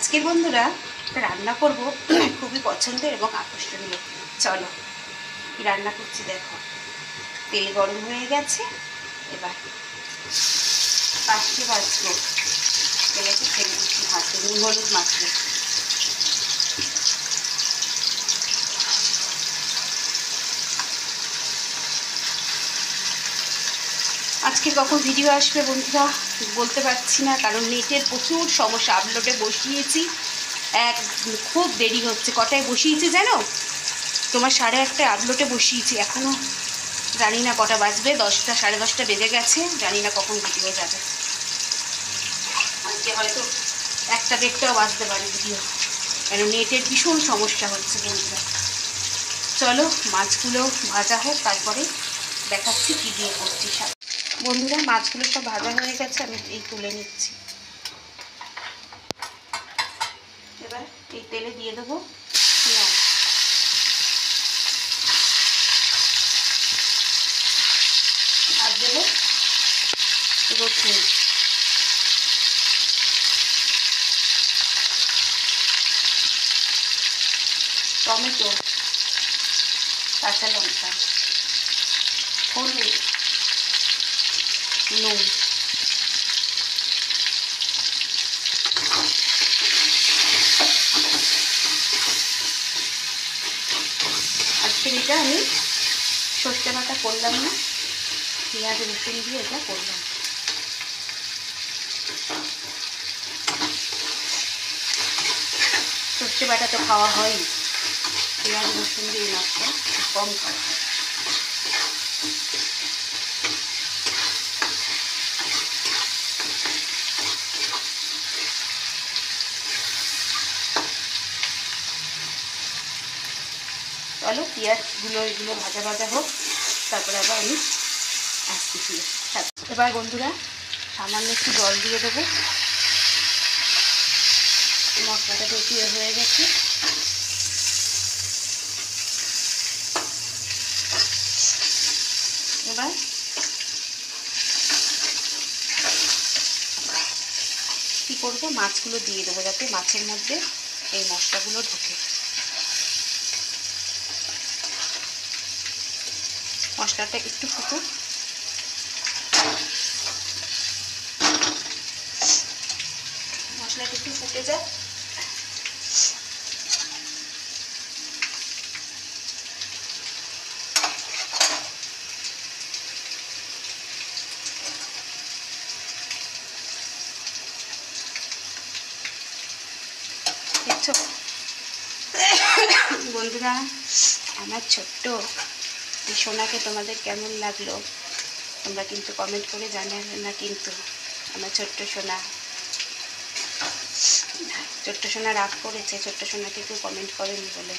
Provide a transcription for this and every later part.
আজকের বন্ধুরা রান্না করব খুবই পছন্দের এবং আকর্ষণীয়। চলো কি রান্না করছি দেখো। তেল গরম হয়ে গেছে, এবার পাঁচটি ভাজবো। তেলেতে ছেড়ে দিচ্ছি ভাজতে, নুন হলুদ মাখিয়ে। আজকে কখন ভিডিও আসবে বন্ধুরা বলতে পারছি না, কারণ নেটের প্রচুর সমস্যা। আপলোডে বসিয়েছি, খুব দেরি হচ্ছে। কটায় বসিয়েছি জানো? তোমার 1:30টায় আপলোডে বসিয়েছি, এখনও জানি না কটা বাজবে। 10টা 10:30 বেজে গেছে, জানি না কখন ভিডিও যাবে। আজকে হয়তো 1টা 1:30টাও বাজতে পারে ভিডিও, কারণ নেটের ভীষণ সমস্যা হচ্ছে বন্ধুরা। চলো মাছগুলো ভাজা হোক, তারপরে দেখাচ্ছি কী দিয়ে করছি। বন্ধুরা মাছগুলো সব ভাজা হয়ে গেছে, আমি এই তুলে নিচ্ছি। এবার এই তেলে দিয়ে দেবো পেঁয়াজ, আর দেবো রসুন, টমেটো, কাঁচা লঙ্কা, হলুদ, নুন। আজকের এটা আমি সর্ষে বাটা করলাম না, পেঁয়াজ রসুন দিয়ে এটা করলাম। সর্ষে বাটা তো খাওয়া হয়, পেঁয়াজ রসুন দিয়ে মাছটা কম খাওয়া হয়। চলো পেঁয়াজগুলো এগুলো ভাজা ভাজা হোক, তারপরে আবার আমি আসতেছি। এবার বন্ধুরা সামান্য একটু জল দিয়ে দেবো। মশলাটা ঢেকে হয়ে গেছে। এবার কী করবো, মাছগুলো দিয়ে দেবো যাতে মাছের মধ্যে এই মশলাগুলো ঢোকে। মশলাটা একটু ফুটুক, মশলাটা একটু ফুটে যায়। দেখছো বন্ধুরা, আমার ছোট্ট এই সোনাকে তোমাদের কেমন লাগলো তোমরা কিন্তু কমেন্ট করে জানাবে না। কিন্তু আমার ছোট্ট সোনা রাগ করেছে, ছোট্ট সোনাকে কেউ কমেন্ট করেনি বলে।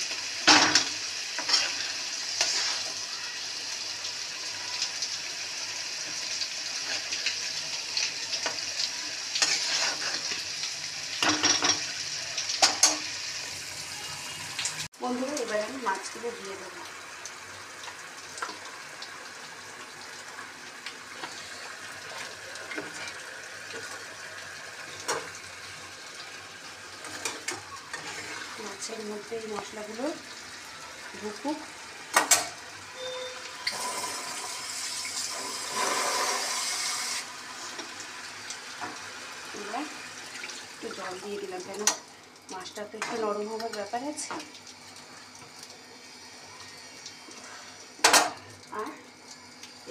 বন্ধুরা এবার আমি মাছগুলো দিয়ে দেবো। মাছের মধ্যে এই মশলাগুলো ঢুকুক। এবার একটু জল দিয়ে দিলাম, কেন মাছটা তো একটু নরম হবার ব্যাপার আছে। আর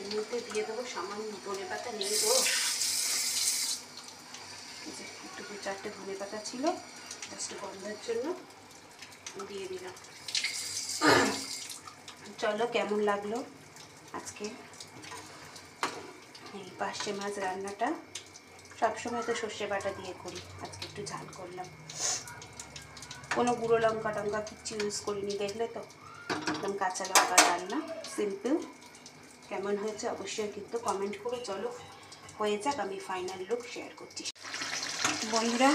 এর মধ্যে দিয়ে দেবো সামান্য ধনে পাতা। নেই তো, একটু 2-4টে ধনে পাতা ছিল, জাস্ট গন্ধের জন্য দিয়ে দিলাম। চলো কেমন লাগলো আজকে এই পার্শে মাছ রান্নাটা। সবসময় তো সর্ষে বাটা দিয়ে করি, আজকে একটু ঝাল করলাম। কোনো গুঁড়ো লঙ্কা টঙ্কা কিচ্ছু ইউজ করিনি, দেখলে তো একদম কাঁচা লঙ্কা রান্না, সিম্পল। কেমন হয়েছে অবশ্যই কিন্তু কমেন্ট করে। চলো হয়ে যাক, আমি ফাইনাল লুক শেয়ার করছি। বন্ধুরা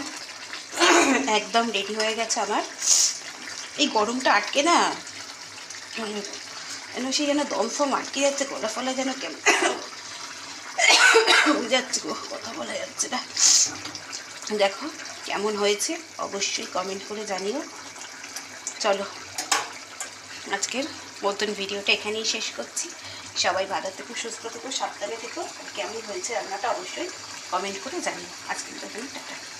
একদম রেডি হয়ে গেছে আমার। এই গরমটা আটকে না যেন সেই যেন দম ফম আটকে যাচ্ছে, গলা ফলা যেন কেমন যাচ্ছে গো, কথা বলা যাচ্ছে না। দেখো কেমন হয়েছে অবশ্যই কমেন্ট করে জানিও। চলো আজকের মতন ভিডিওটা এখানেই শেষ করছি। সবাই ভালো থেকো, সুস্থ থেকো, সাবধানে থেকো। কেমন হয়েছে রান্নাটা অবশ্যই কমেন্ট করে জানিও। আজকের মতন টাটা।